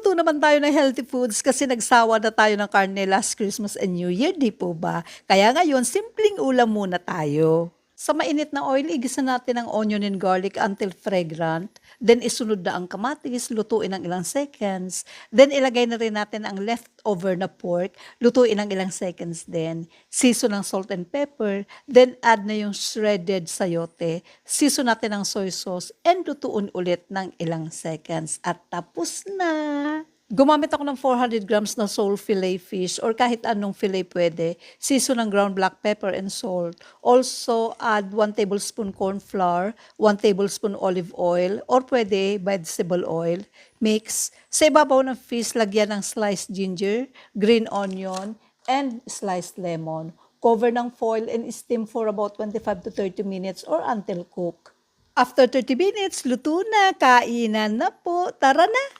Magluto naman tayo ng healthy foods kasi nagsawa na tayo ng karne last Christmas and New Year, di po ba? Kaya ngayon, simpleng ulam muna tayo. Sa mainit na oil, igisa natin ang onion and garlic until fragrant. Then isunod na ang kamatis, lutuin ng ilang seconds. Then ilagay na rin natin ang leftover na pork, lutuin ng ilang seconds din. Season ng salt and pepper, then add na yung shredded sayote. Season natin ng soy sauce and lutuin ulit ng ilang seconds. At tapos na! Gumamit ako ng 400 grams na sole fillet fish or kahit anong fillet pwede. Season ng ground black pepper and salt. Also, add 1 tablespoon corn flour, 1 tablespoon olive oil, or pwede vegetable oil. Mix. Sa ibabaw ng fish, lagyan ng sliced ginger, green onion, and sliced lemon. Cover ng foil and steam for about 25 to 30 minutes or until cook. After 30 minutes, luto na. Kainan na po. Tara na!